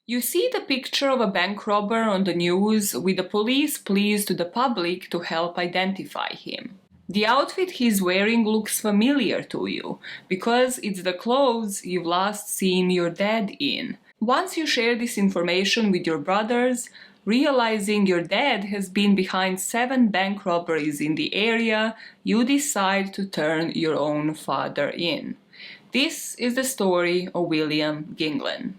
You see the picture of a bank robber on the news with the police pleas to the public to help identify him. The outfit he's wearing looks familiar to you because it's the clothes you've last seen your dad in. Once you share this information with your brothers, realizing your dad has been behind 7 bank robberies in the area, you decide to turn your own father in. This is the story of William Ginglen.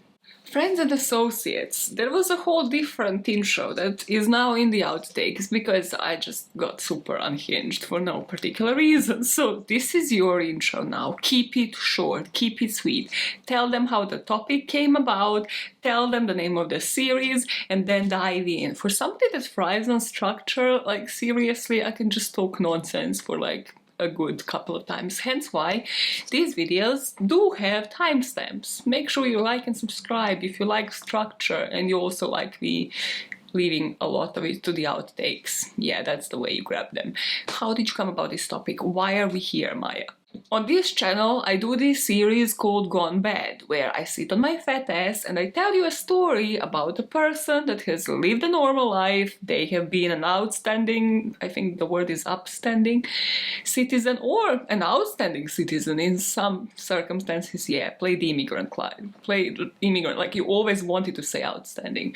Friends and associates, there was a whole different intro that is now in the outtakes because I just got super unhinged for no particular reason. So this is your intro now. Keep it short, keep it sweet. Tell them how the topic came about, tell them the name of the series, and then dive in. For something that thrives on structure, like seriously, I can just talk nonsense for like a good couple of times, hence why these videos do have timestamps. Make sure you like and subscribe if you like structure and you also like me leaving a lot of it to the outtakes. Yeah, that's the way you grab them. How did you come about this topic? Why are we here, Maya? On this channel, I do this series called Gone Bad, where I sit on my fat ass and I tell you a story about a person that has lived a normal life. They have been an outstanding, I think the word is upstanding, citizen, or an outstanding citizen in some circumstances. Yeah, play the immigrant line. Play the immigrant, like you always wanted to say outstanding.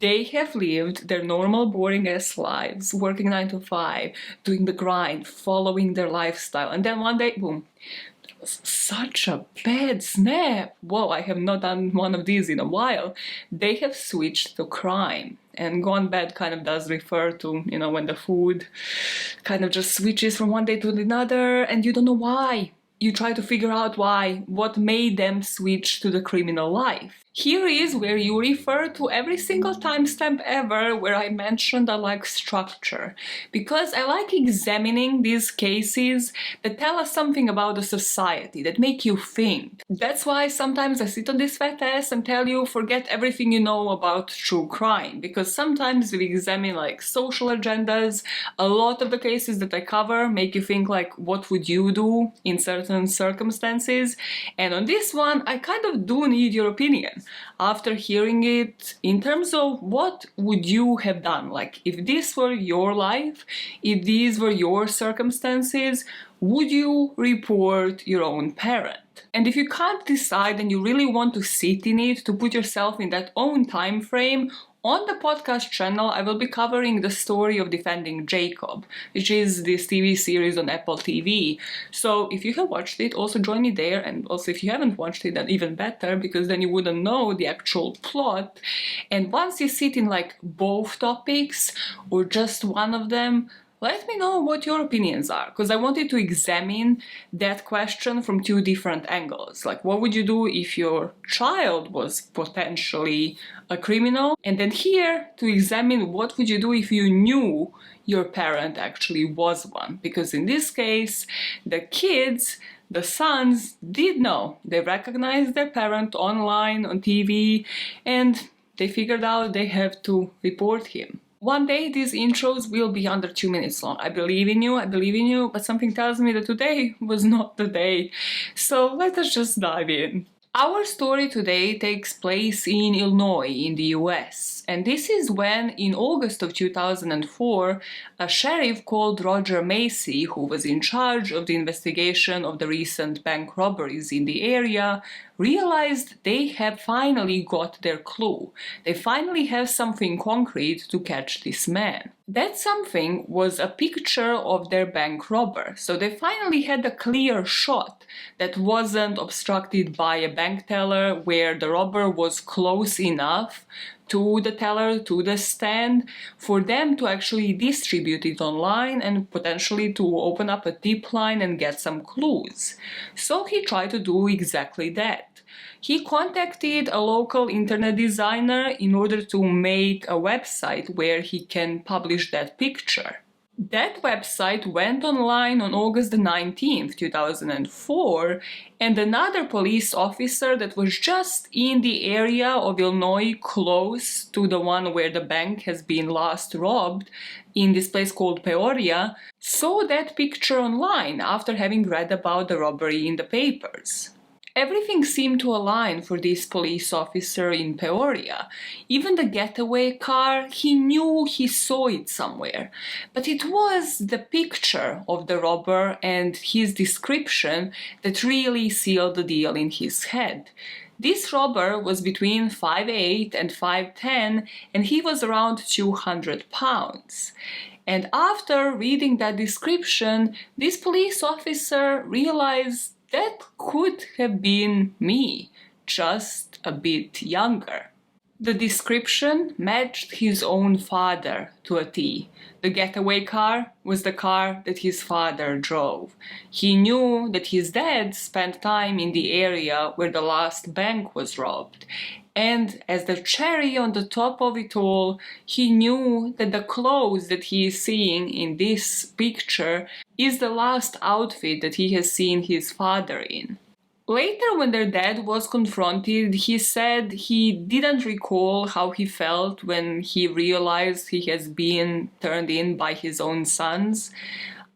They have lived their normal, boring ass lives, working 9 to 5, doing the grind, following their lifestyle, and then one day, boom, there was such a bad snap. Whoa, I have not done one of these in a while. They have switched to crime. And gone bad kind of does refer to, you know, when the food kind of just switches from one day to another and you don't know why. You try to figure out why, what made them switch to the criminal life. Here is where you refer to every single timestamp ever where I mentioned I like structure. Because I like examining these cases that tell us something about the society, that make you think. That's why sometimes I sit on this fat ass and tell you forget everything you know about true crime. Because sometimes we examine like social agendas. A lot of the cases that I cover make you think like what would you do in certain circumstances. And on this one, I kind of do need your opinion. After hearing it, in terms of what would you have done? Like, if this were your life, if these were your circumstances, would you report your own parent? And if you can't decide and you really want to sit in it, to put yourself in that own time frame, on the podcast channel, I will be covering the story of defending Jacob, which is this TV series on Apple TV. So if you have watched it, also join me there. And also if you haven't watched it, then even better, because then you wouldn't know the actual plot. And once you sit in like both topics or just one of them, let me know what your opinions are, because I wanted to examine that question from 2 different angles. Like, what would you do if your child was potentially a criminal? And then here, to examine what would you do if you knew your parent actually was one. Because in this case, the kids, the sons, did know. They recognized their parent online, on TV, and they figured out they have to report him. One day these intros will be under 2 minutes long. I believe in you, but something tells me that today was not the day. So let us just dive in. Our story today takes place in Illinois, in the US, and this is when, in August of 2004, a sheriff called Roger Macy, who was in charge of the investigation of the recent bank robberies in the area, realized they have finally got their clue. They finally have something concrete to catch this man. That something was a picture of their bank robber. So they finally had a clear shot that wasn't obstructed by a bank teller where the robber was close enough to the teller, to the stand, for them to actually distribute it online and potentially to open up a tip line and get some clues. So he tried to do exactly that. He contacted a local internet designer in order to make a website where he can publish that picture. That website went online on August 19th, 2004, and another police officer that was just in the area of Illinois close to the one where the bank has been last robbed, in this place called Peoria, saw that picture online after having read about the robbery in the papers. Everything seemed to align for this police officer in Peoria. Even the getaway car, he knew he saw it somewhere. But it was the picture of the robber and his description that really sealed the deal in his head. This robber was between 5'8" and 5'10", and he was around 200 pounds. And after reading that description, this police officer realized that could have been me, just a bit younger. The description matched his own father to a T. The getaway car was the car that his father drove. He knew that his dad spent time in the area where the last bank was robbed. And as the cherry on the top of it all, he knew that the clothes that he is seeing in this picture is the last outfit that he has seen his father in. Later, when their dad was confronted, he said he didn't recall how he felt when he realized he has been turned in by his own sons.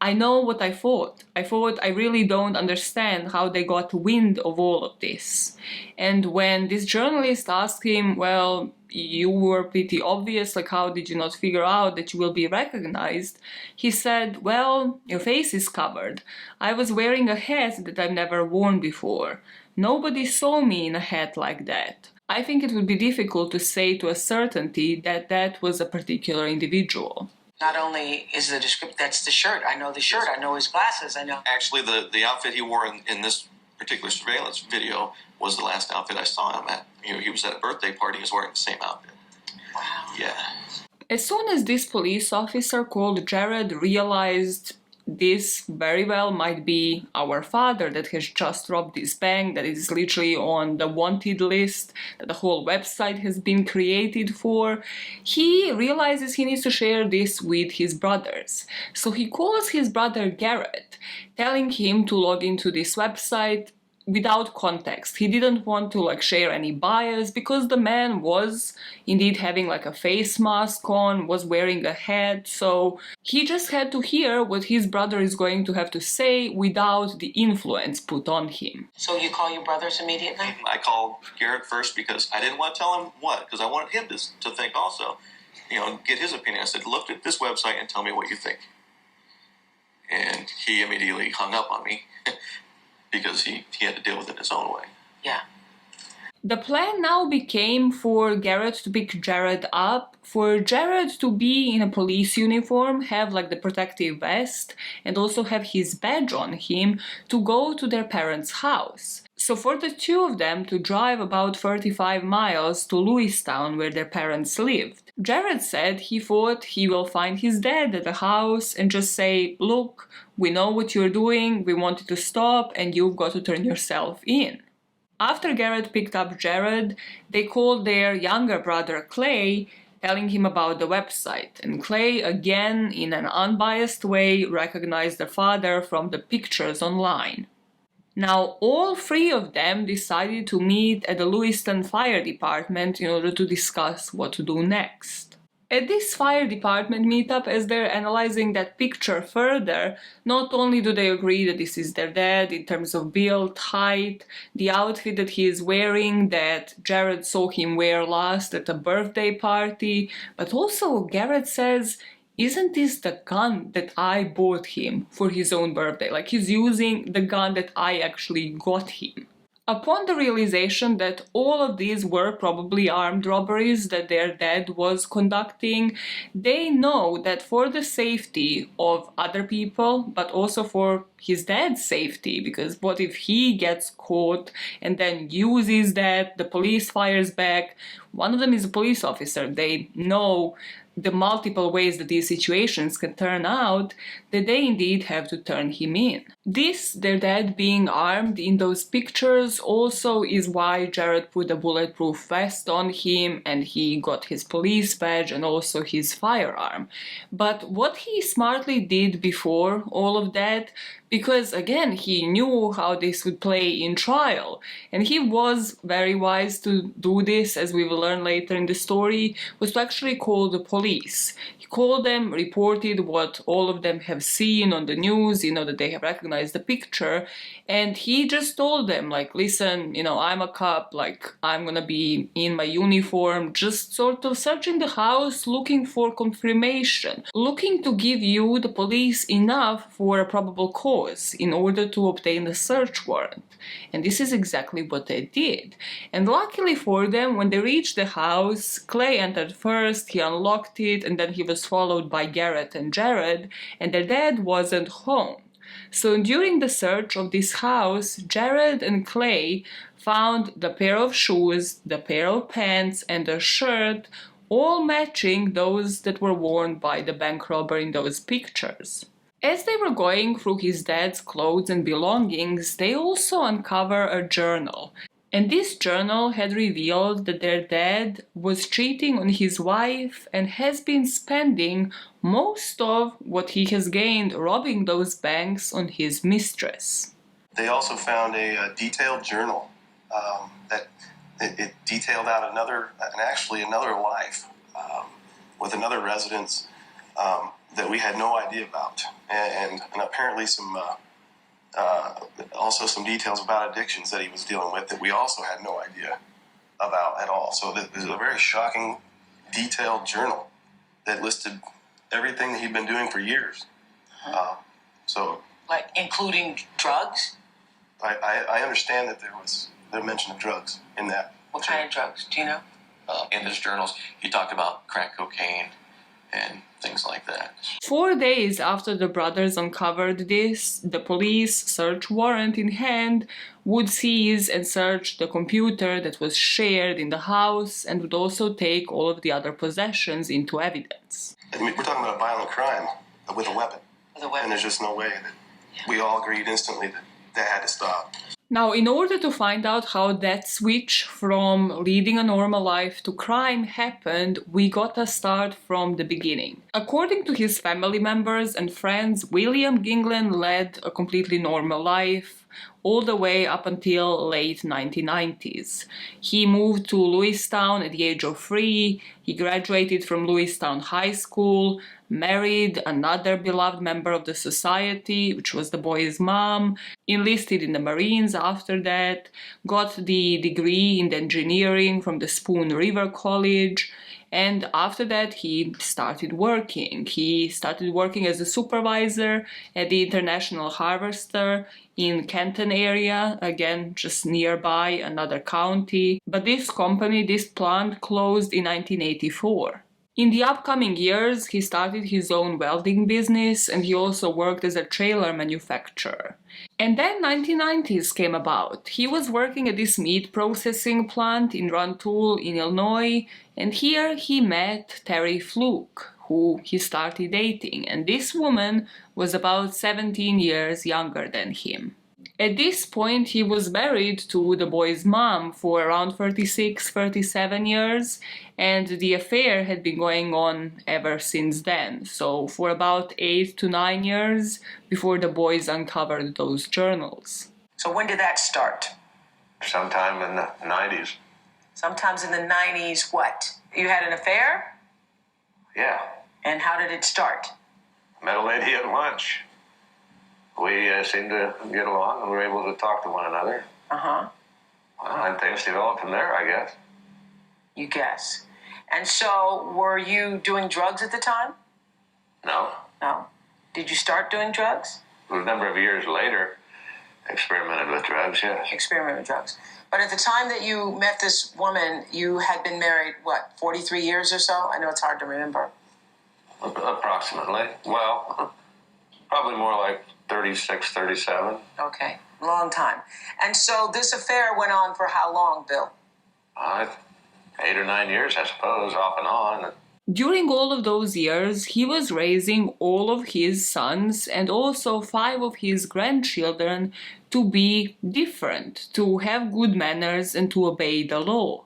I know what I thought. I thought I really don't understand how they got wind of all of this. And when this journalist asked him, well, you were pretty obvious, like how did you not figure out that you will be recognized? He said, well, your face is covered. I was wearing a hat that I've never worn before. Nobody saw me in a hat like that. I think it would be difficult to say to a certainty that that was a particular individual. Not only is the description, that's the shirt. I know the shirt. I know his glasses. I know. Actually, the outfit he wore in this particular surveillance video was the last outfit I saw him at. You know, he was at a birthday party. He was wearing the same outfit. Wow. Yeah. As soon as this police officer called Jared realized this very well might be our father that has just robbed this bank, that is literally on the wanted list, that the whole website has been created for, he realizes he needs to share this with his brothers. So he calls his brother Garrett, telling him to log into this website without context. He didn't want to share any bias because the man was indeed having a face mask on, was wearing a hat, so he just had to hear what his brother is going to have to say without the influence put on him. So you call your brothers immediately? I called Garrett first because I didn't want to tell him what, because I wanted him to think also, get his opinion. I said, look at this website and tell me what you think. And he immediately hung up on me. Because he had to deal with it his own way. Yeah. The plan now became for Garrett to pick Jared up, for Jared to be in a police uniform, have the protective vest, and also have his badge on him to go to their parents' house. So for the two of them to drive about 35 miles to Lewistown where their parents lived. Jared said he thought he will find his dad at the house and just say, look, we know what you're doing, we want you to stop, and you've got to turn yourself in. After Garrett picked up Jared, they called their younger brother Clay, telling him about the website. And Clay, again, in an unbiased way, recognized the father from the pictures online. Now, all three of them decided to meet at the Lewiston Fire Department in order to discuss what to do next. At this fire department meetup, as they're analyzing that picture further, not only do they agree that this is their dad in terms of build, height, the outfit that he is wearing that Jared saw him wear last at a birthday party, but also Garrett says, isn't this the gun that I bought him for his own birthday? He's using the gun that I actually got him. Upon the realization that all of these were probably armed robberies that their dad was conducting, they know that for the safety of other people, but also for his dad's safety, because what if he gets caught and then uses that, the police fires back, one of them is a police officer, they know the multiple ways that these situations can turn out, that they indeed have to turn him in. This, their dad being armed in those pictures, also is why Jared put a bulletproof vest on him and he got his police badge and also his firearm. But what he smartly did before all of that, because again he knew how this would play in trial, and he was very wise to do this, as we will learn later in the story, was to actually call the police. He called them, reported what all of them have seen on the news, that they have recognized the picture, and he just told them, like, listen, I'm a cop, like, I'm gonna be in my uniform, just sort of searching the house, looking for confirmation, looking to give you, the police, enough for a probable cause in order to obtain a search warrant. And this is exactly what they did. And luckily for them, when they reached the house, Clay entered first, he unlocked it, and then he was followed by Garrett and Jared, and their dad wasn't home. So during the search of this house, Jared and Clay found the pair of shoes, the pair of pants, and a shirt, all matching those that were worn by the bank robber in those pictures. As they were going through his dad's clothes and belongings, they also uncover a journal. And this journal had revealed that their dad was cheating on his wife and has been spending most of what he has gained robbing those banks on his mistress. They also found a detailed journal that it detailed out another life with another residence that we had no idea about, and apparently also some details about addictions that he was dealing with that we also had no idea about at all. So this is a very shocking, detailed journal that listed everything that he'd been doing for years. Like including drugs? I understand that there mention of drugs in that. What kind of drugs? Do you know? In his journals, he talked about crack cocaine and things like that. 4 days after the brothers uncovered this, the police, search warrant in hand, would seize and search the computer that was shared in the house and would also take all of the other possessions into evidence. I mean, we're talking about a violent crime with a weapon. And there's just no way that we all agreed instantly that had to stop. Now, in order to find out how that switch from leading a normal life to crime happened, we gotta start from the beginning. According to his family members and friends, William Ginglen led a completely normal life all the way up until late 1990s. He moved to Lewistown at the age of 3, he graduated from Lewistown High School, married another beloved member of the society, which was the boy's mom, enlisted in the Marines after that, got the degree in engineering from the Spoon River College, and after that he started working. He started working as a supervisor at the International Harvester in Canton area, again just nearby, another county. But this company, this plant, closed in 1984. In the upcoming years, he started his own welding business, and he also worked as a trailer manufacturer. And then 1990s came about. He was working at this meat processing plant in Rantoul in Illinois, and here he met Terry Fluke, who he started dating, and this woman was about 17 years younger than him. At this point, he was married to the boy's mom for around 36-37 years, and the affair had been going on ever since then, so for about 8 to 9 years before the boys uncovered those journals. So when did that start? Sometime in the 90s. Sometimes in the 90s, what? You had an affair? Yeah. And how did it start? Met a lady at lunch. We seemed to get along and we were able to talk to one another. Uh-huh. Well, and things developed from there, I guess. You guess. And so, were you doing drugs at the time? No. No. Did you start doing drugs? A number of years later, experimented with drugs, yes. Experimented with drugs. But at the time that you met this woman, you had been married, 43 years or so? I know it's hard to remember. Approximately. Well, probably more like 36, 37. Okay. Long time. And so this affair went on for how long, Bill? 8 or 9 years, I suppose, off and on. During all of those years, he was raising all of his sons and also 5 of his grandchildren to be different, to have good manners and to obey the law.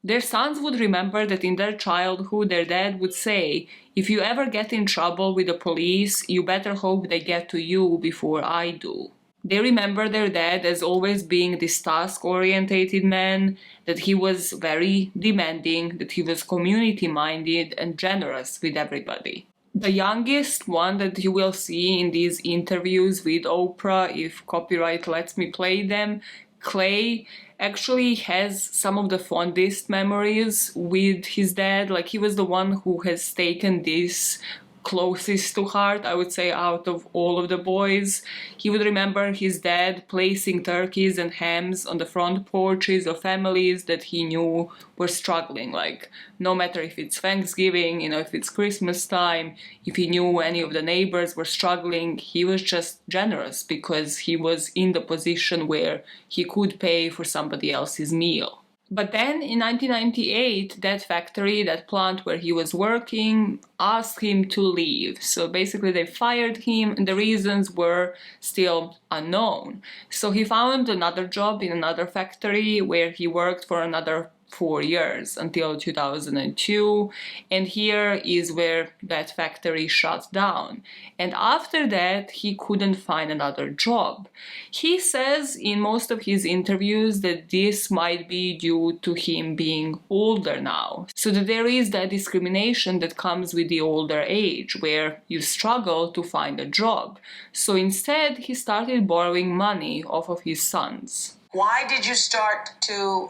Their sons would remember that in their childhood their dad would say, if you ever get in trouble with the police, you better hope they get to you before I do. They remember their dad as always being this task-orientated man, that he was very demanding, that he was community-minded and generous with everybody. The youngest one that you will see in these interviews with Oprah, if copyright lets me play them, Clay, actually has some of the fondest memories with his dad. Like, he was the one who has taken this closest to heart, I would say, out of all of the boys. He would remember his dad placing turkeys and hams on the front porches of families that he knew were struggling. Like, no matter if it's Thanksgiving, if it's Christmas time, if he knew any of the neighbors were struggling, he was just generous because he was in the position where he could pay for somebody else's meal. But then in 1998, that factory, that plant where he was working, asked him to leave. So basically they fired him and the reasons were still unknown. So he found another job in another factory where he worked for another 4 years until 2002, and here is where that factory shut down. And after that, he couldn't find another job. He says in most of his interviews that this might be due to him being older now, so that there is that discrimination that comes with the older age, where you struggle to find a job. So instead, he started borrowing money off of his sons. Why did you start to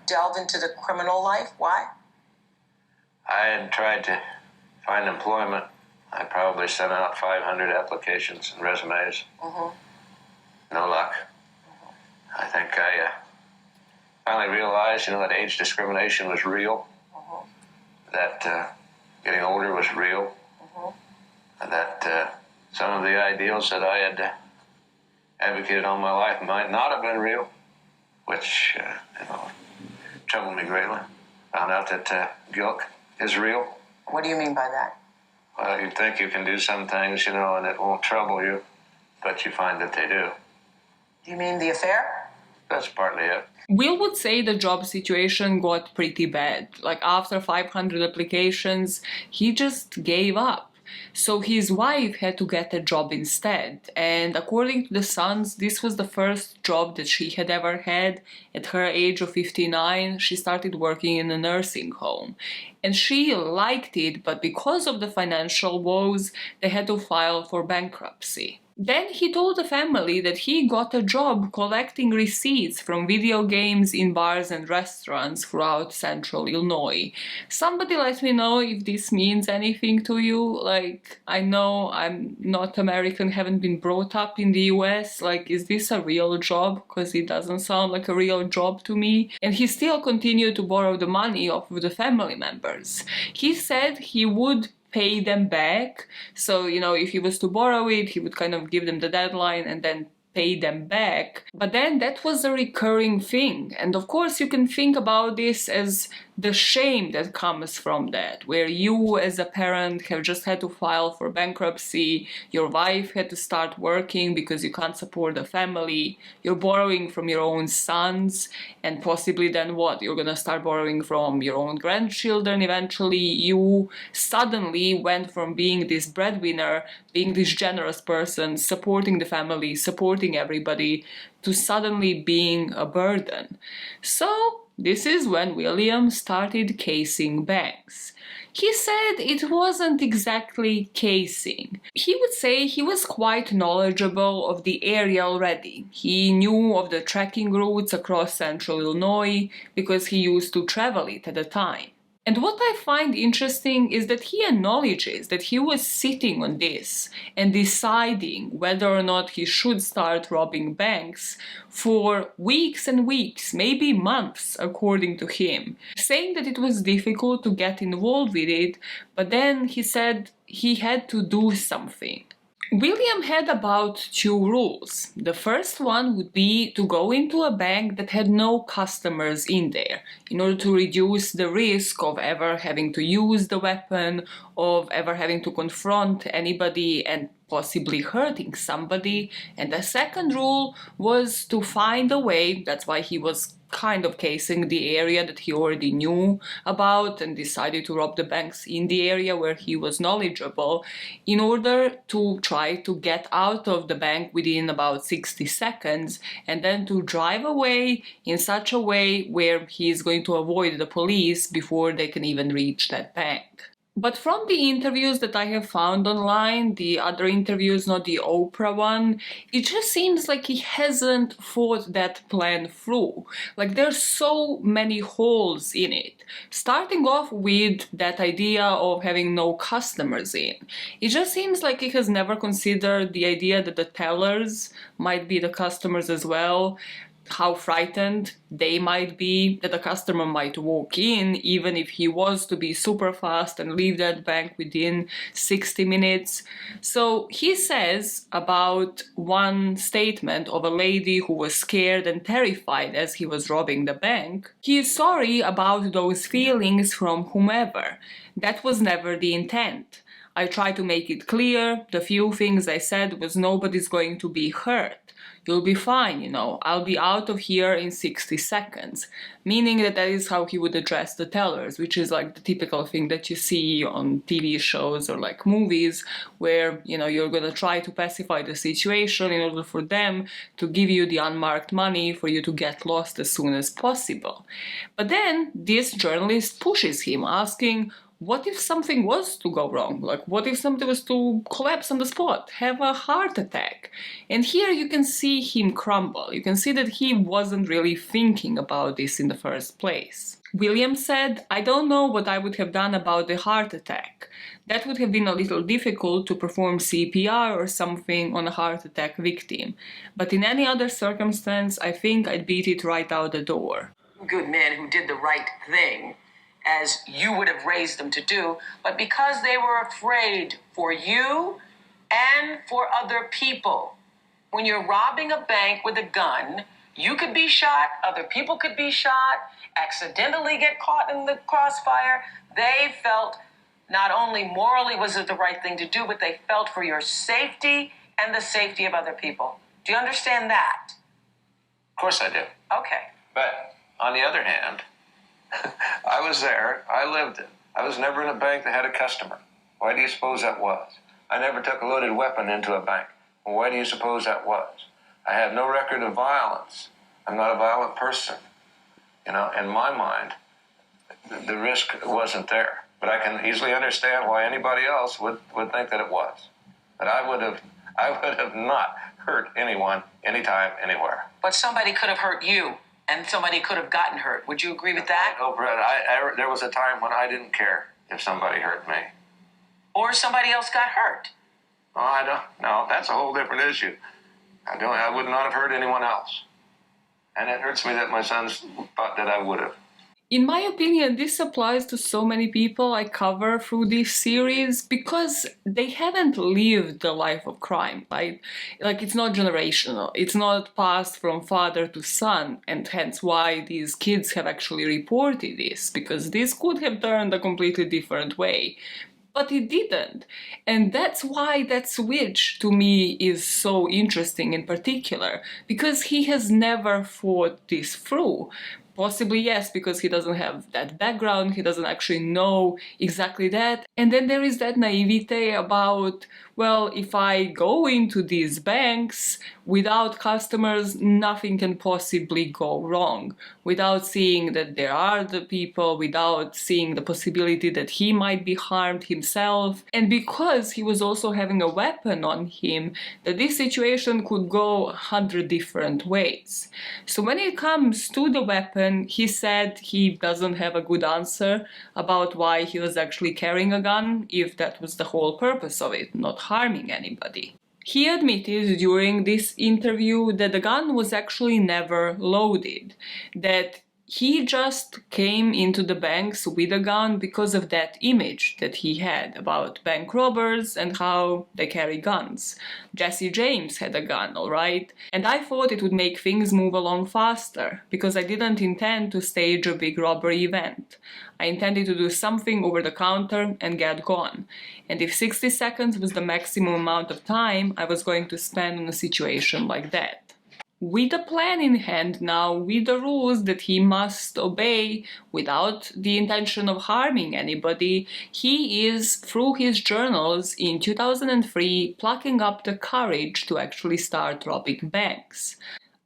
delve into the criminal life? Why? I had tried to find employment. I probably sent out 500 applications and resumes. No luck. I think I finally realized, that age discrimination was real, that getting older was real, and that some of the ideals that I had advocated all my life might not have been real, which troubled me greatly. Found out that guilt is real. What do you mean by that? Well, you think you can do some things, and it won't trouble you, but you find that they do. Do you mean the affair? That's partly it. Will would say the job situation got pretty bad. Like, after 500 applications, he just gave up. So his wife had to get a job instead, and according to the sons, this was the first job that she had ever had. At her age of 59, she started working in a nursing home, and she liked it, but because of the financial woes, they had to file for bankruptcy. Then he told the family that he got a job collecting receipts from video games in bars and restaurants throughout central Illinois. Somebody let me know if this means anything to you. Like, I know I'm not American, haven't been brought up in the US. Like, is this a real job? Because it doesn't sound like a real job to me. And he still continued to borrow the money off of the family members. He said he would pay them back. So, if he was to borrow it, he would kind of give them the deadline and then pay them back. But then that was a recurring thing. And of course, you can think about this as the shame that comes from that, where you as a parent have just had to file for bankruptcy, your wife had to start working because you can't support the family, you're borrowing from your own sons, and possibly then what? You're gonna start borrowing from your own grandchildren eventually. You suddenly went from being this breadwinner, being this generous person, supporting the family, supporting everybody, to suddenly being a burden. So this is when William started casing banks. He said it wasn't exactly casing. He would say he was quite knowledgeable of the area already. He knew of the trekking routes across central Illinois because he used to travel it at the time. And what I find interesting is that he acknowledges that he was sitting on this and deciding whether or not he should start robbing banks for weeks and weeks, maybe months, according to him, saying that it was difficult to get involved with it, but then he said he had to do something. William had about 2 rules. The first one would be to go into a bank that had no customers in there, in order to reduce the risk of ever having to use the weapon, of ever having to confront anybody and possibly hurting somebody. And the second rule was to find a way, that's why he was kind of casing the area that he already knew about and decided to rob the banks in the area where he was knowledgeable in order to try to get out of the bank within about 60 seconds and then to drive away in such a way where he is going to avoid the police before they can even reach that bank. But from the interviews that I have found online, the other interviews, not the Oprah one, it just seems like he hasn't thought that plan through. Like there's so many holes in it. Starting off with that idea of having no customers in. It just seems like he has never considered the idea that the tellers might be the customers as well. How frightened they might be that a customer might walk in even if he was to be super fast and leave that bank within 60 minutes. So he says about one statement of a lady who was scared and terrified as he was robbing the bank. He is sorry about those feelings from whomever. That was never the intent. I tried to make it clear. The few things I said was nobody's going to be hurt. You'll be fine, you know, I'll be out of here in 60 seconds. Meaning that is how he would address the tellers, which is like the typical thing that you see on TV shows or like movies where, you know, you're gonna try to pacify the situation in order for them to give you the unmarked money for you to get lost as soon as possible. But then this journalist pushes him, asking, what if something was to go wrong? Like, what if something was to collapse on the spot, have a heart attack? And here you can see him crumble. You can see that he wasn't really thinking about this in the first place. William said, I don't know what I would have done about the heart attack. That would have been a little difficult to perform CPR or something on a heart attack victim. But in any other circumstance, I think I'd beat it right out the door. Good men who did the right thing, as you would have raised them to do, but because they were afraid for you and for other people. When you're robbing a bank with a gun, you could be shot, other people could be shot, accidentally get caught in the crossfire. They felt not only morally was it the right thing to do, but they felt for your safety and the safety of other people. Do you understand that? Of course I do. Okay. But on the other hand, I was there. I lived it. I was never in a bank that had a customer. Why do you suppose that was? I never took a loaded weapon into a bank. Well, why do you suppose that was? I have no record of violence. I'm not a violent person. You know, in my mind, the risk wasn't there. But I can easily understand why anybody else would think that it was. But I would have not hurt anyone, anytime, anywhere. But somebody could have hurt you. And somebody could have gotten hurt. Would you agree with that? No, Brett, there was a time when I didn't care if somebody hurt me. Or somebody else got hurt. Oh, I don't. No, that's a whole different issue. I would not have hurt anyone else. And it hurts me that my sons thought that I would have. In my opinion, this applies to so many people I cover through this series because they haven't lived the life of crime, right? Like, it's not generational. It's not passed from father to son, and hence why these kids have actually reported this, because this could have turned a completely different way. But it didn't. And that's why that switch to me is so interesting in particular, because he has never thought this through. Possibly, yes, because he doesn't have that background, he doesn't actually know exactly that. And then there is that naivete about, well, if I go into these banks without customers, nothing can possibly go wrong. Without seeing that there are the people, without seeing the possibility that he might be harmed himself. And because he was also having a weapon on him, that this situation could go 100 different ways. So when it comes to the weapon, he said he doesn't have a good answer about why he was actually carrying a gun, if that was the whole purpose of it, not harming anybody. He admitted during this interview that the gun was actually never loaded, that he just came into the banks with a gun because of that image that he had about bank robbers and how they carry guns. Jesse James had a gun, alright? And I thought it would make things move along faster, because I didn't intend to stage a big robbery event. I intended to do something over the counter and get gone. And if 60 seconds was the maximum amount of time I was going to spend on a situation like that. with a plan in hand now, with the rules that he must obey without the intention of harming anybody, he is, through his journals in 2003, plucking up the courage to actually start robbing banks.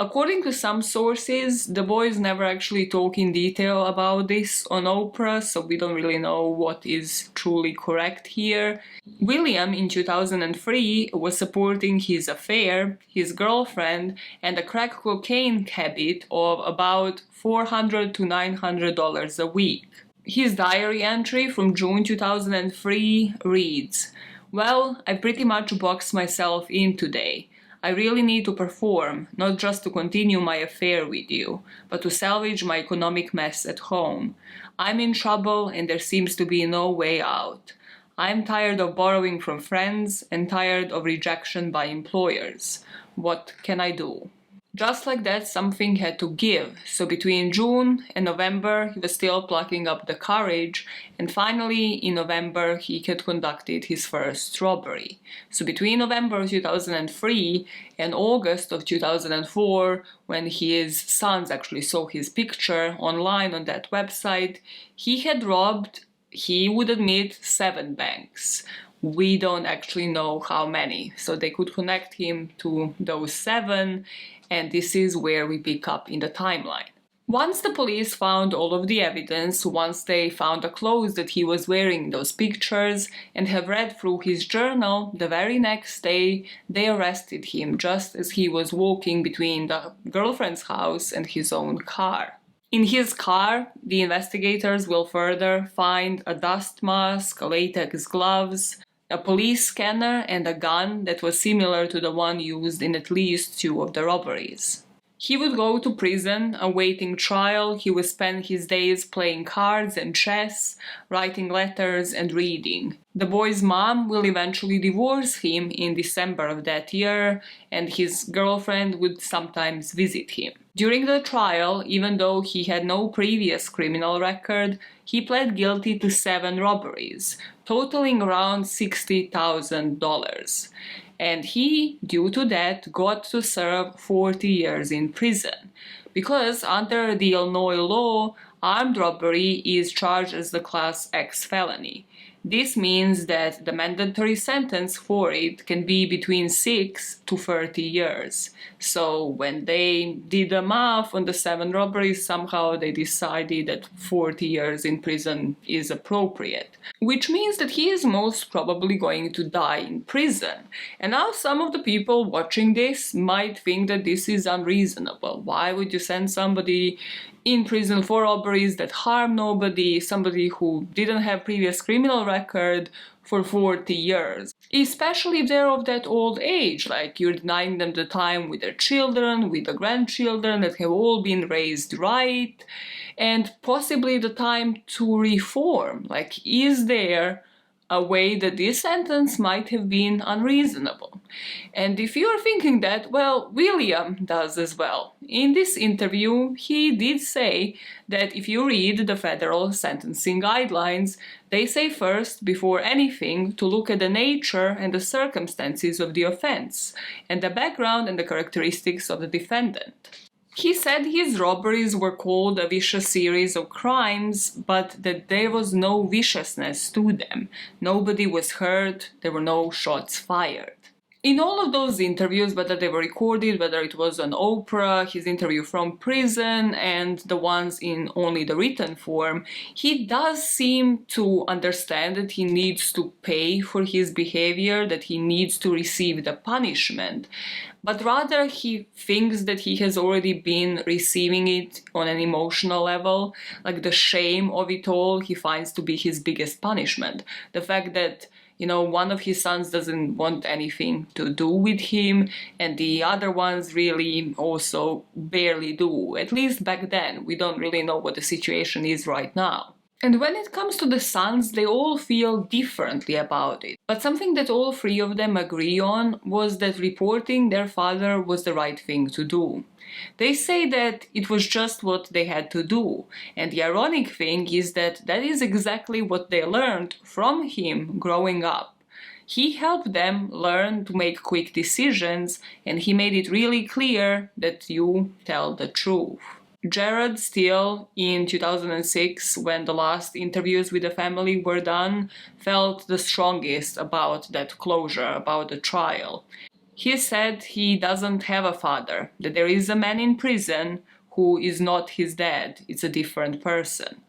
According to some sources, the boys never actually talk in detail about this on Oprah, so we don't really know what is truly correct here. William, in 2003, was supporting his affair, his girlfriend, and a crack cocaine habit of about $400 to $900 a week. His diary entry from June 2003 reads, "Well, I pretty much boxed myself in today. I really need to perform, not just to continue my affair with you, but to salvage my economic mess at home. I'm in trouble and there seems to be no way out. I'm tired of borrowing from friends and tired of rejection by employers. What can I do?" Just like that, something had to give, so between June and November he was still plucking up the courage, and finally in November he had conducted his first robbery. So between November 2003 and August of 2004, when his sons actually saw his picture online on that website, he had robbed, he would admit, 7 banks. We don't actually know how many, so they could connect him to those 7, and this is where we pick up in the timeline. Once the police found all of the evidence, once they found the clothes that he was wearing in those pictures, and have read through his journal, the very next day they arrested him just as he was walking between the girlfriend's house and his own car. In his car, the investigators will further find a dust mask, latex gloves, a police scanner, and a gun that was similar to the one used in at least 2 of the robberies. He would go to prison, awaiting trial. He would spend his days playing cards and chess, writing letters and reading. The boy's mom will eventually divorce him in December of that year, and his girlfriend would sometimes visit him. During the trial, even though he had no previous criminal record, he pled guilty to 7 robberies, totaling around $60,000. And he, due to that, got to serve 40 years in prison. Because under the Illinois law, armed robbery is charged as the Class X felony. This means that the mandatory sentence for it can be between 6 to 30 years. So when they did the math on the 7 robberies, somehow they decided that 40 years in prison is appropriate. Which means that he is most probably going to die in prison. And now some of the people watching this might think that this is unreasonable. Why would you send somebody in prison for robberies that harm nobody, somebody who didn't have previous criminal record, for 40 years? Especially if they're of that old age, like you're denying them the time with their children, with the grandchildren that have all been raised right, and possibly the time to reform. Like, is there a way that this sentence might have been unreasonable? And if you're thinking that, well, William does as well. In this interview, he did say that if you read the federal sentencing guidelines, they say first, before anything, to look at the nature and the circumstances of the offense, and the background and the characteristics of the defendant. He said his robberies were called a vicious series of crimes, but that there was no viciousness to them. Nobody was hurt, there were no shots fired. In all of those interviews, whether they were recorded, whether it was on Oprah, his interview from prison, and the ones in only the written form, he does seem to understand that he needs to pay for his behavior, that he needs to receive the punishment. But rather he thinks that he has already been receiving it on an emotional level, like the shame of it all he finds to be his biggest punishment. The fact that, you know, one of his sons doesn't want anything to do with him, and the other ones really also barely do. At least back then. We don't really know what the situation is right now. And when it comes to the sons, they all feel differently about it. But something that all 3 of them agree on was that reporting their father was the right thing to do. They say that it was just what they had to do, and the ironic thing is that that is exactly what they learned from him growing up. He helped them learn to make quick decisions, and he made it really clear that you tell the truth. Jared still, in 2006, when the last interviews with the family were done, felt the strongest about that closure, about the trial. He said he doesn't have a father, that there is a man in prison who is not his dad, it's a different person.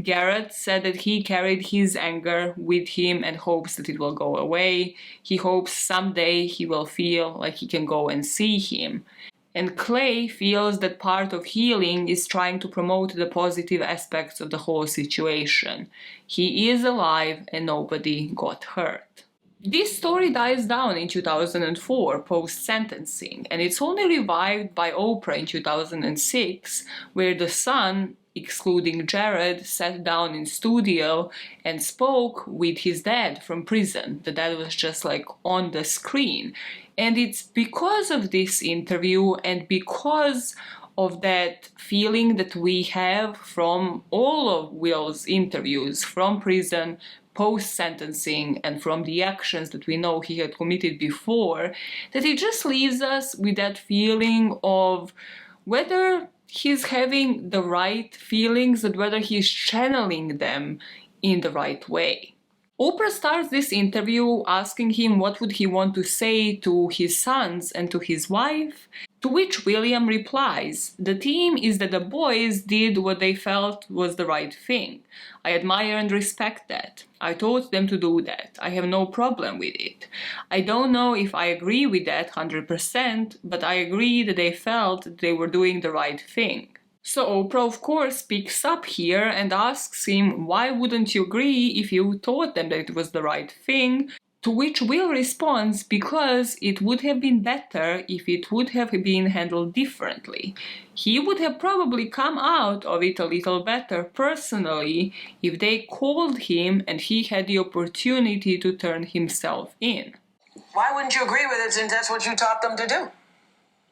Garrett said that he carried his anger with him and hopes that it will go away. He hopes someday he will feel like he can go and see him. And Clay feels that part of healing is trying to promote the positive aspects of the whole situation. He is alive and nobody got hurt. This story dies down in 2004 post-sentencing, and it's only revived by Oprah in 2006, where the son, excluding Jared, sat down in studio and spoke with his dad from prison. The dad was just like on the screen. And it's because of this interview and because of that feeling that we have from all of Will's interviews from prison, post-sentencing, and from the actions that we know he had committed before, that it just leaves us with that feeling of whether he's having the right feelings and whether he's channeling them in the right way. Oprah starts this interview asking him what would he want to say to his sons and to his wife, to which William replies, "The theme is that the boys did what they felt was the right thing. I admire and respect that. I taught them to do that. I have no problem with it. I don't know if I agree with that 100%, but I agree that they felt that they were doing the right thing." So Oprah, of course, picks up here and asks him, why wouldn't you agree if you taught them that it was the right thing? To which Will responds, because it would have been better if it would have been handled differently. He would have probably come out of it a little better personally if they called him and he had the opportunity to turn himself in. Why wouldn't you agree with it since that's what you taught them to do?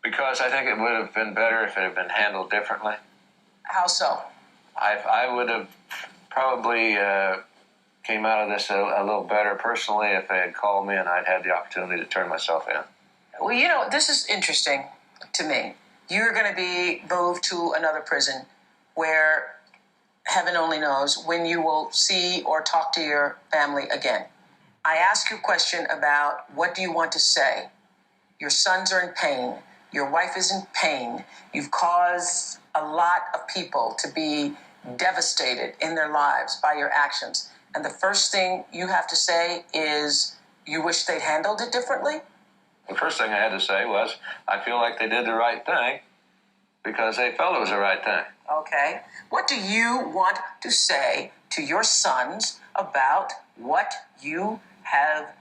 Because I think it would have been better if it had been handled differently. How so? I would have probably came out of this a little better personally if they had called me and I'd had the opportunity to turn myself in. Well, you know, this is interesting to me. You're going to be moved to another prison where heaven only knows when you will see or talk to your family again. I ask you a question about what do you want to say? Your sons are in pain. Your wife is in pain. You've caused a lot of people to be devastated in their lives by your actions. And the first thing you have to say is you wish they'd handled it differently? The first thing I had to say was, I feel like they did the right thing because they felt it was the right thing. Okay. What do you want to say to your sons about what you have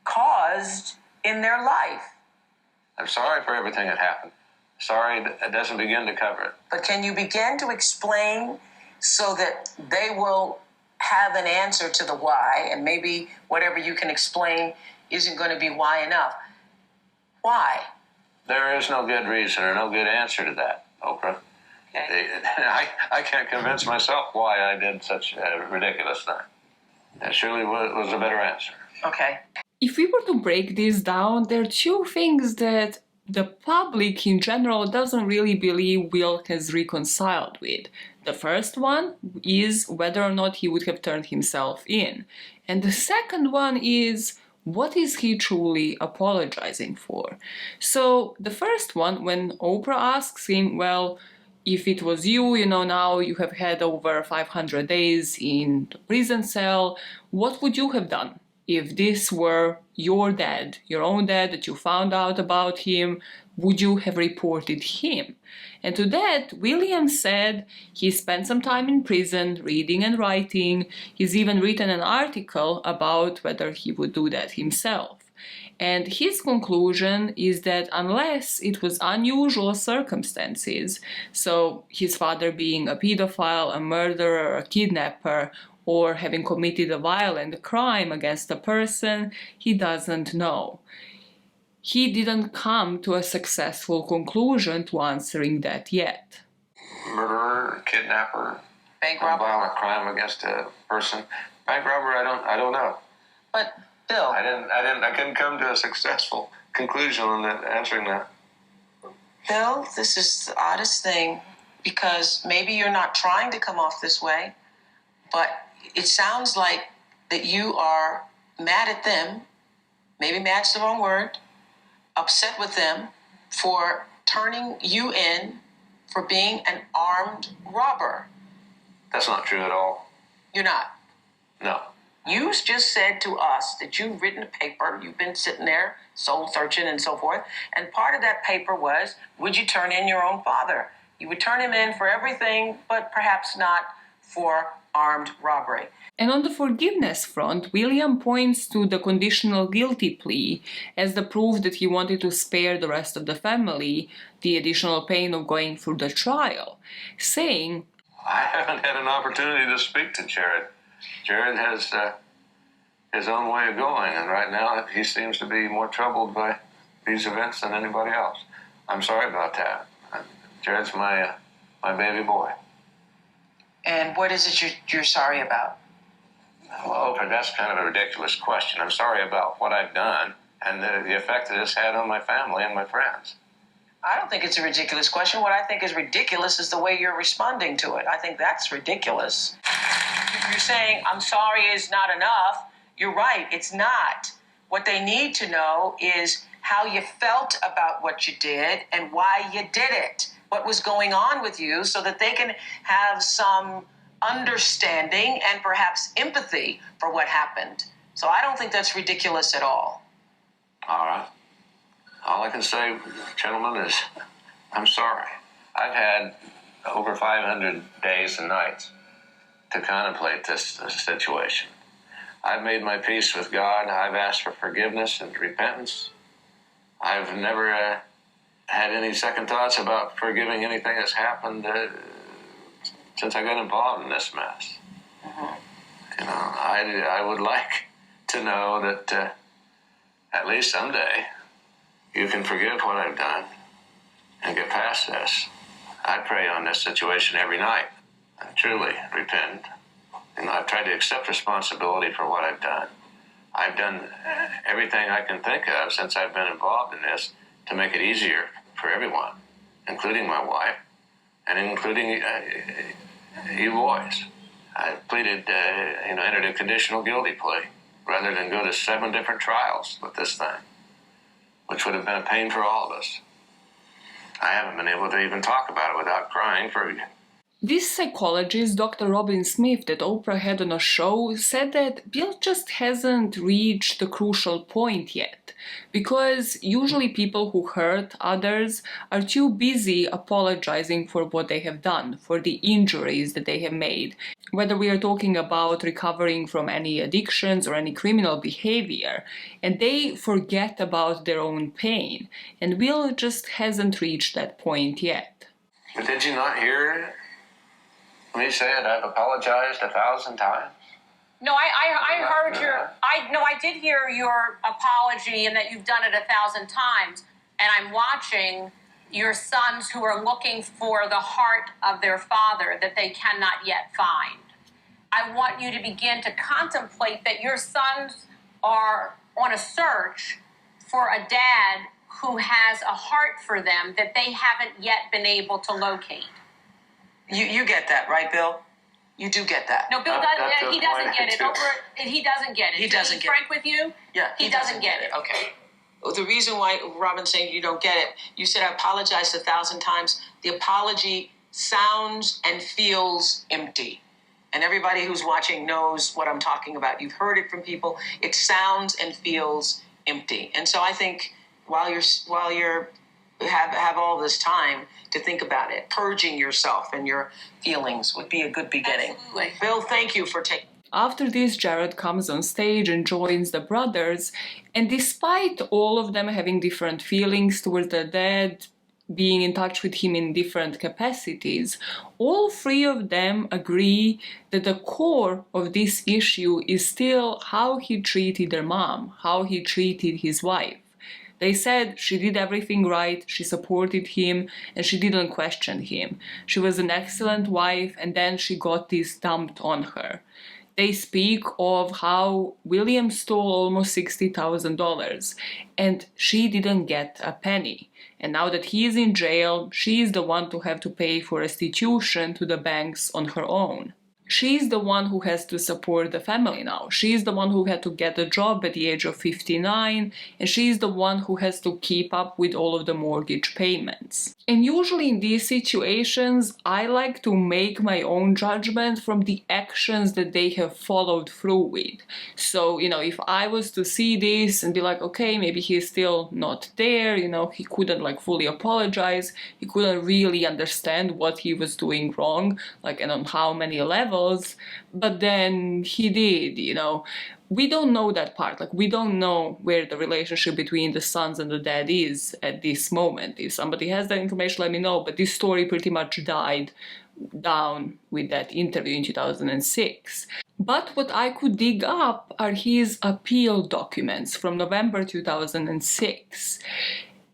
caused in their life? I'm sorry for everything that happened. Sorry, it doesn't begin to cover it. But can you begin to explain so that they will have an answer to the why, and maybe whatever you can explain isn't going to be why enough? Why? There is no good reason or no good answer to that, Oprah. Okay. I can't convince myself why I did such a ridiculous thing. It surely was a better answer. Okay. If we were to break this down, there are two things that the public in general doesn't really believe Will has reconciled with. The first one is whether or not he would have turned himself in. And the second one is, what is he truly apologizing for? So the first one, when Oprah asks him, well, if it was you, now you have had over 500 days in the prison cell, what would you have done? If this were your dad, your own dad, that you found out about him, would you have reported him? And to that, William said he spent some time in prison reading and writing. He's even written an article about whether he would do that himself. And his conclusion is that unless it was unusual circumstances, so his father being a pedophile, a murderer, a kidnapper, or having committed a violent crime against a person, he doesn't know. He didn't come to a successful conclusion to answering that yet. Murderer, kidnapper, Bank robber. violent crime against a person. Bank robber, I don't know. But Bill. I couldn't come to a successful conclusion on that, answering that. Bill, this is the oddest thing, because maybe you're not trying to come off this way, but it sounds like that you are mad at them, maybe mad's the wrong word, upset with them for turning you in for being an armed robber. That's not true at all. You're not. No. You just said to us that you've written a paper, you've been sitting there, soul searching and so forth, and part of that paper was, would you turn in your own father? You would turn him in for everything, but perhaps not for armed robbery. And on the forgiveness front, William points to the conditional guilty plea as the proof that he wanted to spare the rest of the family the additional pain of going through the trial, saying, I haven't had an opportunity to speak to Jared. Jared has his own way of going, and right now he seems to be more troubled by these events than anybody else. I'm sorry about that. Jared's my baby boy. And what is it you're sorry about? Well, Oprah, that's kind of a ridiculous question. I'm sorry about what I've done and the effect that it's had on my family and my friends. I don't think it's a ridiculous question. What I think is ridiculous is the way you're responding to it. I think that's ridiculous. If you're saying, I'm sorry is not enough, you're right, it's not. What they need to know is how you felt about what you did and why you did it. What was going on with you, so that they can have some understanding and perhaps empathy for what happened. So I don't think that's ridiculous at all. All right. All I can say, gentlemen, is I'm sorry. I've had over 500 days and nights to contemplate this situation. I've made my peace with God. I've asked for forgiveness and repentance. I've never had any second thoughts about forgiving anything that's happened since I got involved in this mess. You know, I would like to know that at least someday you can forgive what I've done and get past this. I pray on this situation every night and truly repent. You know, I've tried to accept responsibility for what I've done. I've done everything I can think of since I've been involved in this to make it easier for everyone, including my wife and including you boys. I pleaded, entered a conditional guilty plea rather than go to 7 different trials with this thing, which would have been a pain for all of us. I haven't been able to even talk about it without crying for you. This psychologist, Dr. Robin Smith, that Oprah had on a show, said that Bill just hasn't reached the crucial point yet, because usually people who hurt others are too busy apologizing for what they have done, for the injuries that they have made, whether we are talking about recovering from any addictions or any criminal behavior, and they forget about their own pain, and Bill just hasn't reached that point yet. But did you not hear me say it? I've apologized 1,000 times. No, I heard I did hear your apology and that you've done it 1,000 times. And I'm watching your sons who are looking for the heart of their father that they cannot yet find. I want you to begin to contemplate that your sons are on a search for a dad who has a heart for them that they haven't yet been able to locate. You get that, right, Bill? You do get that. No, Bill doesn't. He doesn't get it. He doesn't get it. He doesn't get it. Frank with you? Yeah, he doesn't get it. Okay. The reason why Robin's saying you don't get it, you said I apologized 1,000 times. The apology sounds and feels empty. And everybody who's watching knows what I'm talking about. You've heard it from people. It sounds and feels empty. And so I think while you're have all this time to think about it, purging yourself and your feelings would be a good beginning. Absolutely. Bill, thank you for taking. After this, Jared comes on stage and joins the brothers, and despite all of them having different feelings towards their dad, being in touch with him in different capacities, all 3 of them agree that the core of this issue is still how he treated their mom, how he treated his wife. They said she did everything right, she supported him, and she didn't question him. She was an excellent wife, and then she got this dumped on her. They speak of how William stole almost $60,000 and she didn't get a penny. And now that he is in jail, she is the one to have to pay for restitution to the banks on her own. She's the one who has to support the family now. She's the one who had to get a job at the age of 59, and she's the one who has to keep up with all of the mortgage payments. And usually in these situations, I like to make my own judgment from the actions that they have followed through with. So, if I was to see this and be like, okay, maybe he's still not there, he couldn't fully apologize, he couldn't really understand what he was doing wrong, and on how many levels. But then he did, We don't know that part. We don't know where the relationship between the sons and the dad is at this moment. If somebody has that information, let me know. But this story pretty much died down with that interview in 2006. But what I could dig up are his appeal documents from November 2006.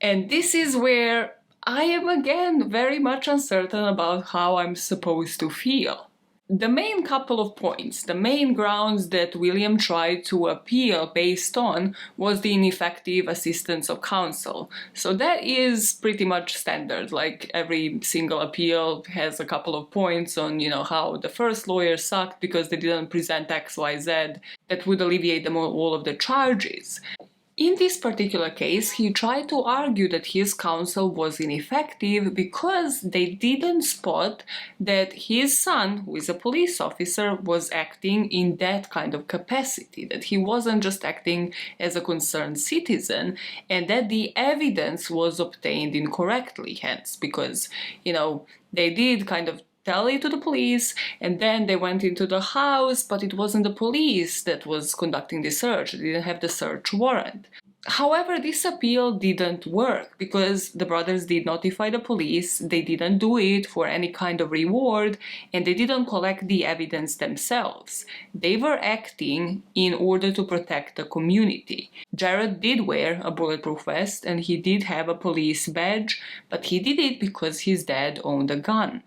And this is where I am again very much uncertain about how I'm supposed to feel. The main couple of points, the main grounds that William tried to appeal based on was the ineffective assistance of counsel. So that is pretty much standard, every single appeal has a couple of points on, how the first lawyer sucked because they didn't present XYZ that would alleviate them all of the charges. In this particular case, he tried to argue that his counsel was ineffective because they didn't spot that his son, who is a police officer, was acting in that kind of capacity, that he wasn't just acting as a concerned citizen, and that the evidence was obtained incorrectly, hence, because, they did kind of tell it to the police, and then they went into the house, but it wasn't the police that was conducting the search. They didn't have the search warrant. However, this appeal didn't work because the brothers did notify the police, they didn't do it for any kind of reward, and they didn't collect the evidence themselves. They were acting in order to protect the community. Jared did wear a bulletproof vest and he did have a police badge, but he did it because his dad owned a gun.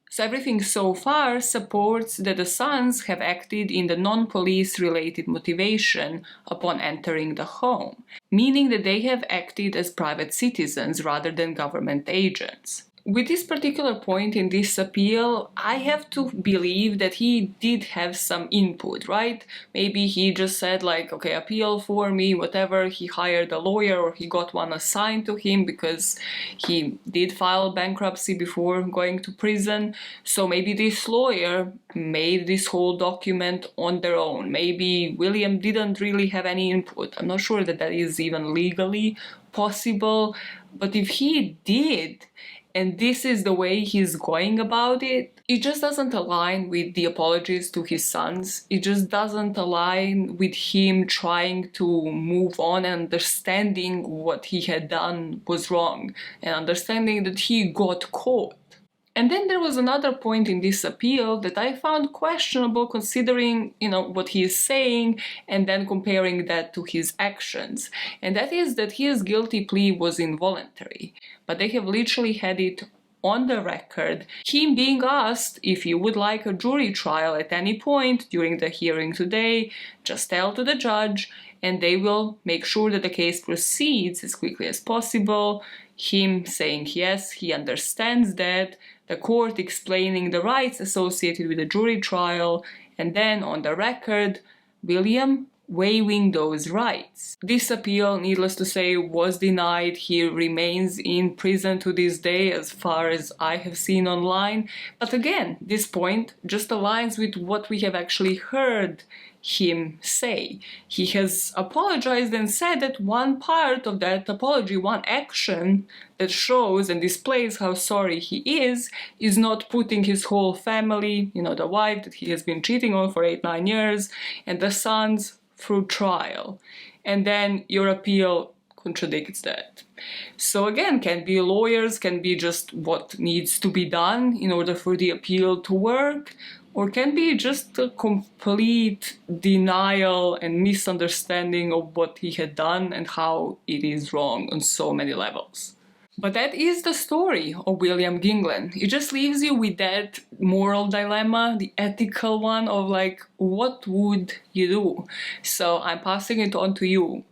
So everything so far supports that the sons have acted in the non-police related motivation upon entering the home, meaning that they have acted as private citizens rather than government agents. With this particular point in this appeal, I have to believe that he did have some input, right? Maybe he just said okay, appeal for me, whatever, he hired a lawyer or he got one assigned to him because he did file bankruptcy before going to prison. So maybe this lawyer made this whole document on their own. Maybe William didn't really have any input. I'm not sure that is even legally possible, but if he did, and this is the way he's going about it, it just doesn't align with the apologies to his sons. It just doesn't align with him trying to move on and understanding what he had done was wrong and understanding that he got caught. And then there was another point in this appeal that I found questionable considering, what he is saying and then comparing that to his actions. And that is that his guilty plea was involuntary. But they have literally had it on the record, him being asked if he would like a jury trial at any point during the hearing today, just tell to the judge and they will make sure that the case proceeds as quickly as possible. Him saying yes, he understands that, the court explaining the rights associated with a jury trial, and then on the record, William waiving those rights. This appeal, needless to say, was denied. He remains in prison to this day as far as I have seen online. But again, this point just aligns with what we have actually heard him say. He has apologized and said that one part of that apology, one action that shows and displays how sorry he is not putting his whole family, the wife that he has been cheating on for 8-9 years, and the sons through trial. And then your appeal contradicts that. So again, can be lawyers, can be just what needs to be done in order for the appeal to work, or can be just a complete denial and misunderstanding of what he had done and how it is wrong on so many levels. But that is the story of William Ginglen. It just leaves you with that moral dilemma, the ethical one of like, what would you do? So I'm passing it on to you.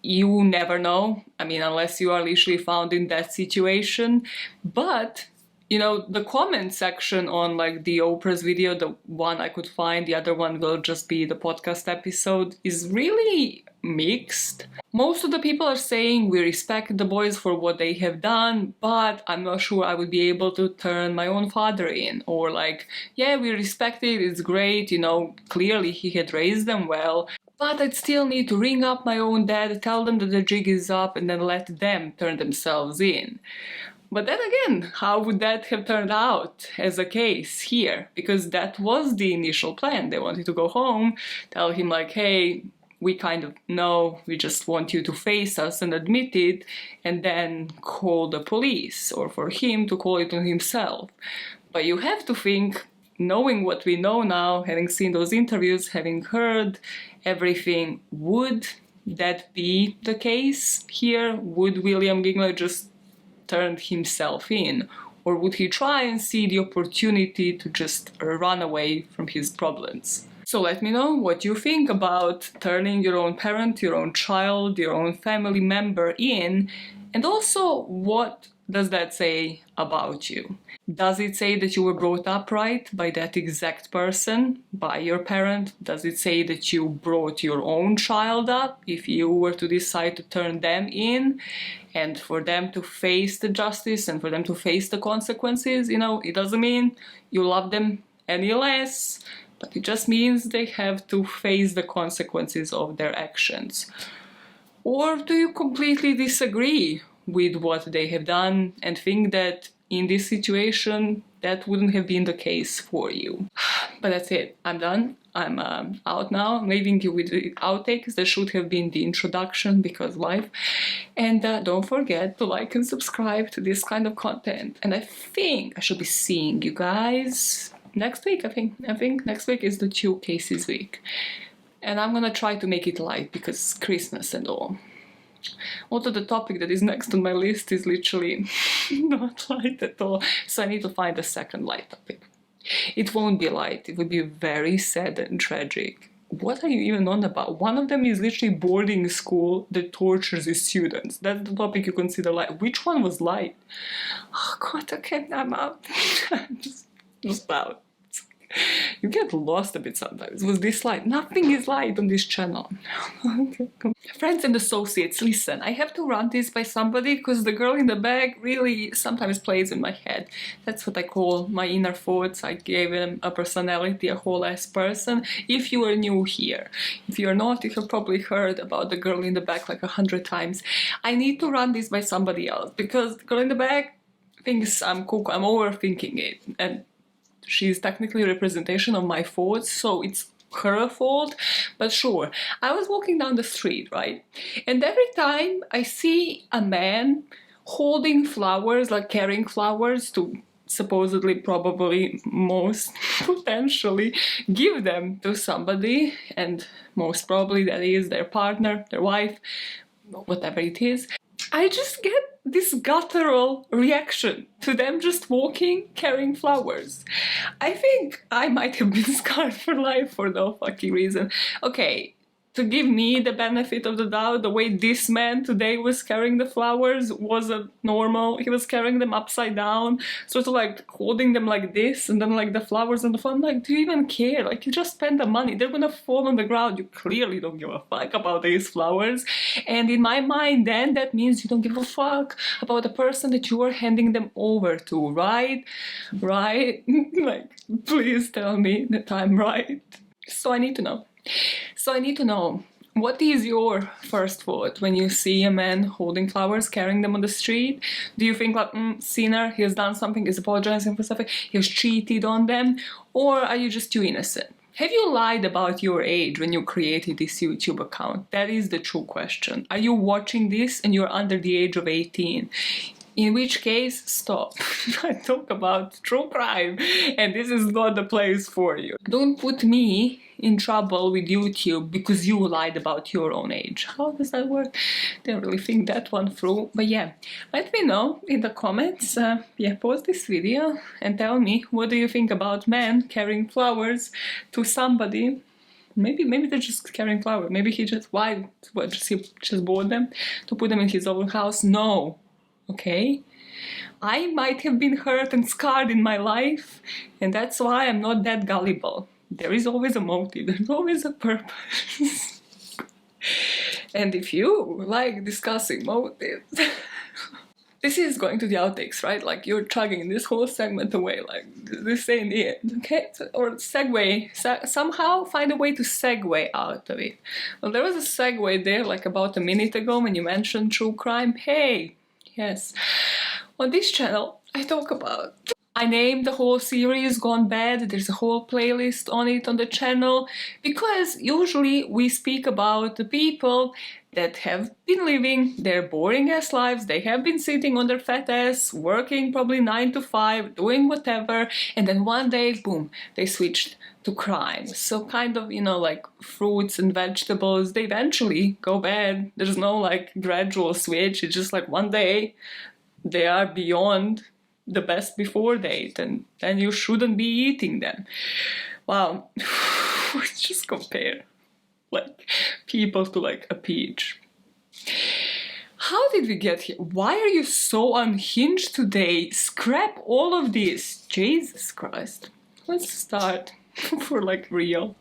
You never know, I mean, unless you are literally found in that situation. But, you know, the comment section on like the Oprah's video, the one I could find, the other one will just be the podcast episode, is really mixed. Most of the people are saying we respect the boys for what they have done, but I'm not sure I would be able to turn my own father in. Or like, yeah, we respect it, it's great, you know, clearly he had raised them well, but I'd still need to ring up my own dad, tell them that the jig is up, and then let them turn themselves in. But then again, how would that have turned out as a case here? Because that was the initial plan. They wanted to go home, tell him like, hey, we kind of know, we just want you to face us and admit it, and then call the police, or for him to call it on himself. But you have to think, knowing what we know now, having seen those interviews, having heard everything, would that be the case here? Would William Ginglen just turn himself in? Or would he try and see the opportunity to just run away from his problems? So let me know what you think about turning your own parent, your own child, your own family member in, and also what does that say about you? Does it say that you were brought up right by that exact person, by your parent? Does it say that you brought your own child up if you were to decide to turn them in and for them to face the justice and for them to face the consequences? You know, it doesn't mean you love them any less, but it just means they have to face the consequences of their actions. Or do you completely disagree with what they have done and think that in this situation that wouldn't have been the case for you? But that's it, I'm done. I'm out now. I'm leaving you with the outtakes. That should have been the introduction because life. And don't forget to like and subscribe to this kind of content. And I think I should be seeing you guys next week. I think next week is the 2 cases week. And I'm gonna try to make it light because it's Christmas and all. Although the topic that is next on my list is literally not light at all, so I need to find a second light topic. It won't be light, it would be very sad and tragic. What are you even on about? One of them is literally boarding school that tortures its students. That's the topic you consider light. Which one was light? Oh god, okay, I'm out. I'm just out. You get lost a bit sometimes. Was this light? Nothing is light on this channel. Okay, cool. Friends and associates, listen, I have to run this by somebody because the girl in the bag really sometimes plays in my head. That's what I call my inner thoughts. I gave him a personality, a whole ass person. If you are new here, if you're not, you have probably heard about the girl in the back like 100 times. I need to run this by somebody else because the girl in the back thinks I'm overthinking it, and she's technically a representation of my thoughts, so it's her fault. But sure, I was walking down the street, right? And every time I see a man holding flowers, like carrying flowers to supposedly, probably, most potentially give them to somebody, and most probably that is their partner, their wife, whatever it is, I just get this guttural reaction to them just walking, carrying flowers. I think I might have been scarred for life for no fucking reason. Okay, to give me the benefit of the doubt, the way this man today was carrying the flowers wasn't normal. He was carrying them upside down, sort of like holding them like this, and then like the flowers on the front. Like, do you even care? Like, you just spend the money. They're gonna fall on the ground. You clearly don't give a fuck about these flowers. And in my mind, then that means you don't give a fuck about the person that you are handing them over to, right? Right? Like, please tell me that I'm right. So I need to know. What is your first thought when you see a man holding flowers, carrying them on the street? Do you think like, sinner, he has done something, he's apologizing for something, he has cheated on them? Or are you just too innocent? Have you lied about your age when you created this YouTube account? That is the true question. Are you watching this and you're under the age of 18? In which case, stop. I talk about true crime and this is not the place for you. Don't put me in trouble with YouTube because you lied about your own age. How does that work? Didn't really think that one through. But yeah, let me know in the comments. Pause this video and tell me, what do you think about men carrying flowers to somebody? Maybe they're just carrying flowers. Maybe he just, why? What, he just bought them to put them in his own house? No. Okay? I might have been hurt and scarred in my life, and that's why I'm not that gullible. There is always a motive, there's always a purpose. And if you like discussing motives, this is going to the outtakes, right? Like, you're chugging this whole segment away, like, this ain't the end, okay? So, or segue, somehow find a way to segue out of it. Well, there was a segue there, like, about a minute ago when you mentioned true crime. Hey, yes. On this channel, I named the whole series Gone Bad. There's a whole playlist on it on the channel, because usually we speak about the people that have been living their boring ass lives. They have been sitting on their fat ass, working probably 9 to 5, doing whatever, and then one day, boom, they switched to crime. So kind of, you know, like fruits and vegetables, they eventually go bad. There's no like gradual switch. It's just like one day they are beyond the best before date, and you shouldn't be eating them. Wow. Just compare like people to like a peach. How did we get here? Why are you so unhinged today? Scrap all of this. Jesus Christ. Let's start for like real.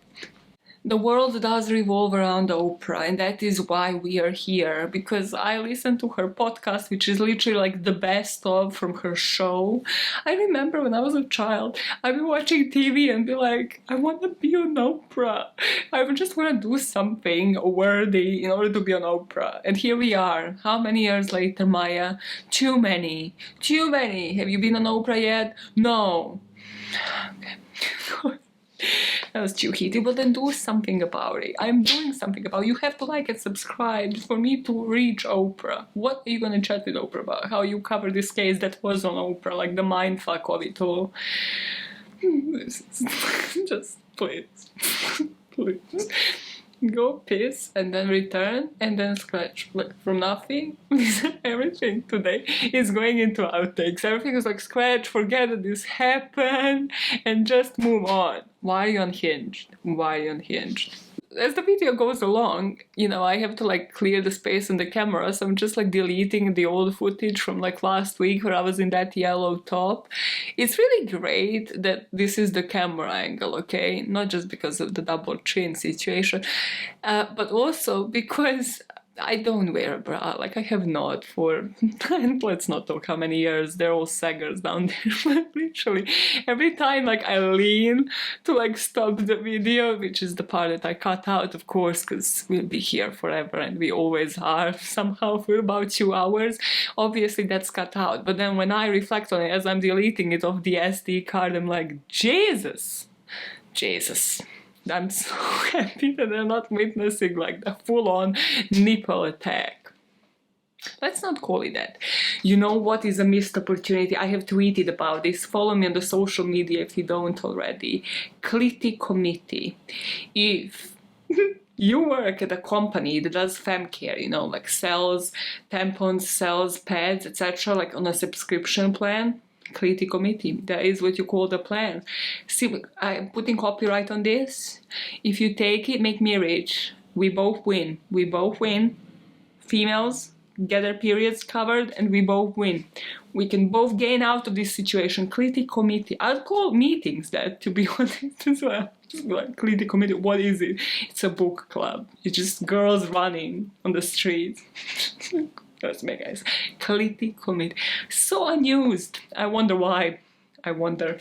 The world does revolve around Oprah, and that is why we are here, because I listened to her podcast, which is literally like the best of from her show. I remember when I was a child, I'd be watching TV and be like, I want to be on Oprah. I would just want to do something worthy in order to be on Oprah. And here we are. How many years later, Maya? Too many. Too many. Have you been on Oprah yet? No. Okay. That was too heated. Well, then do something about it. I'm doing something about it. You have to like and subscribe for me to reach Oprah. What are you gonna chat with Oprah about? How you cover this case that was on Oprah, like the mindfuck of it all. Just please. Please. Go piss and then return and then scratch, like from nothing. Everything today is going into outtakes. Everything is like scratch, forget that this happened, and just move on. Why are you unhinged? Why are you unhinged? As the video goes along, you know, I have to like clear the space in the camera, so I'm just like deleting the old footage from like last week where I was in that yellow top. It's really great that this is the camera angle, okay? Not just because of the double chin situation, but also because I don't wear a bra. Like, I have not for, and let's not talk how many years, they're all saggers down there. Literally, every time like I lean to like stop the video, which is the part that I cut out, of course, because we'll be here forever and we always are somehow for about 2 hours. Obviously that's cut out, but then when I reflect on it as I'm deleting it off the SD card, I'm like, Jesus. I'm so happy that I'm not witnessing like the full-on nipple attack. Let's not call it that. You know what is a missed opportunity? I have tweeted about this. Follow me on the social media if you don't already. Clitty Committee. If you work at a company that does femcare, you know, like sells tampons, sells pads, etc., like on a subscription plan, Clitty Committee, that is what you call the plan. See, I'm putting copyright on this. If you take it, make me rich. We both win. We both win. Females get their periods covered and we both win. We can both gain out of this situation. Clitty Committee. I'd call meetings that, to be honest, as well. Like, Clitty Committee, what is it? It's a book club. It's just girls running on the street. That's me, guys. Clitty Committee. So unused. I wonder why. I wonder.